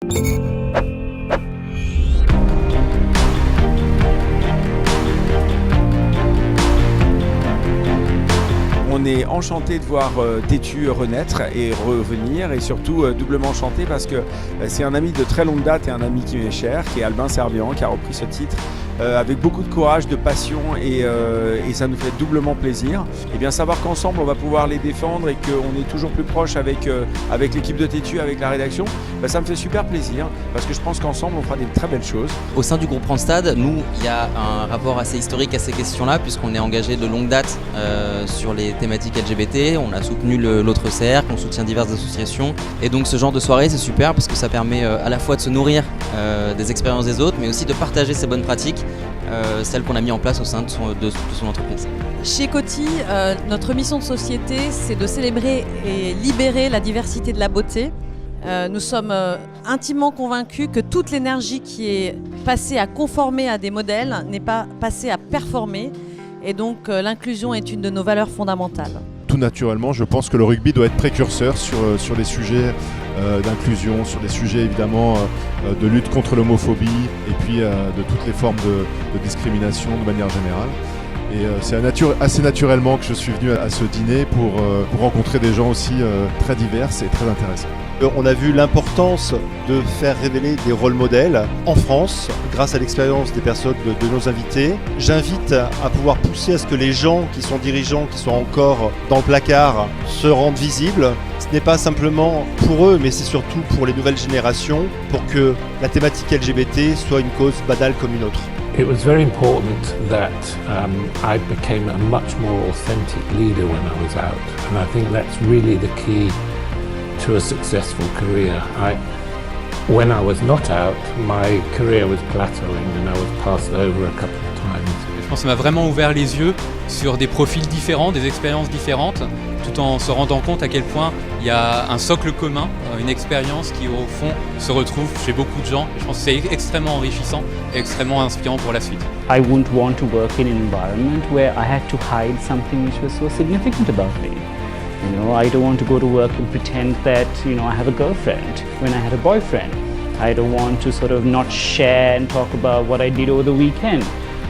On est enchanté de voir Tétu renaître et revenir, et surtout doublement enchanté parce que c'est un ami de très longue date et un ami qui m'est cher, qui est Albin Servian, qui a repris ce titre avec beaucoup de courage, de passion, et ça nous fait doublement plaisir. Et bien savoir qu'ensemble on va pouvoir les défendre et qu'on est toujours plus proche avec l'équipe de Tétu, avec la rédaction, ça me fait super plaisir parce que je pense qu'ensemble on fera des très belles choses. Au sein du groupe Randstad, nous, il y a un rapport assez historique à ces questions-là puisqu'on est engagé de longue date sur les thématiques LGBT. On a soutenu l'autre cercle, on soutient diverses associations, et donc ce genre de soirée c'est super parce que ça permet à la fois de se nourrir des expériences des autres, mais aussi de partager ces bonnes pratiques, celles qu'on a mis en place au sein de son entreprise. Chez Coty, notre mission de société, c'est de célébrer et libérer la diversité de la beauté. Nous sommes intimement convaincus que toute l'énergie qui est passée à conformer à des modèles n'est pas passée à performer, et donc l'inclusion est une de nos valeurs fondamentales. Tout naturellement, je pense que le rugby doit être précurseur sur les sujets d'inclusion, sur les sujets évidemment de lutte contre l'homophobie et puis de toutes les formes de discrimination de manière générale. Et c'est assez naturellement que je suis venu à ce dîner pour rencontrer des gens aussi très divers et très intéressants. On a vu l'importance de faire révéler des rôles modèles en France grâce à l'expérience des personnes de nos invités. J'invite à pouvoir pousser à ce que les gens qui sont dirigeants, qui sont encore dans le placard, se rendent visibles. Ce n'est pas simplement pour eux, mais c'est surtout pour les nouvelles générations, pour que la thématique LGBT soit une cause banale comme une autre. It was very important that I became a much more authentic leader when I was out, and I think that's really the key to a successful career. When I was not out, my career was plateauing and I was passed over a couple of times. Je pense que ça m'a vraiment ouvert les yeux sur des profils différents, des expériences différentes, tout en se rendant compte à quel point il y a un socle commun, une expérience qui au fond se retrouve chez beaucoup de gens. Et je pense que c'est extrêmement enrichissant et extrêmement inspirant pour la suite. I wouldn't want to work in an environment where I had to hide something which was so significant about me. You know, I don't want to go to work and pretend that, I have a girlfriend when I had a boyfriend. I don't want to sort of not share and talk about what I did over the weekend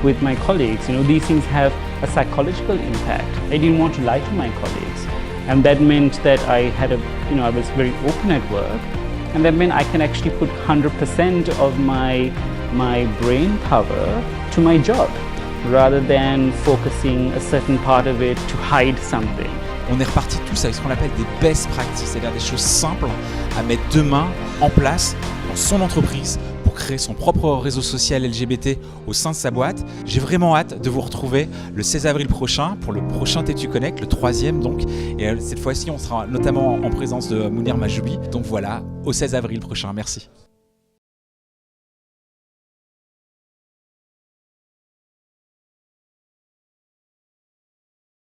with my colleagues. These things have a psychological impact. I didn't want to lie to my colleagues. And that meant that I was very open at work. And that meant I can actually put 100% of my brain power to my job, rather than focusing a certain part of it to hide something. On est reparti tous avec ce qu'on appelle des best practices, c'est-à-dire des choses simples à mettre demain en place dans son entreprise pour créer son propre réseau social LGBT au sein de sa boîte. J'ai vraiment hâte de vous retrouver le 16 avril prochain pour le prochain Tétu Connect, le 3e donc. Et cette fois-ci, on sera notamment en présence de Mounir Majoubi. Donc voilà, au 16 avril prochain. Merci.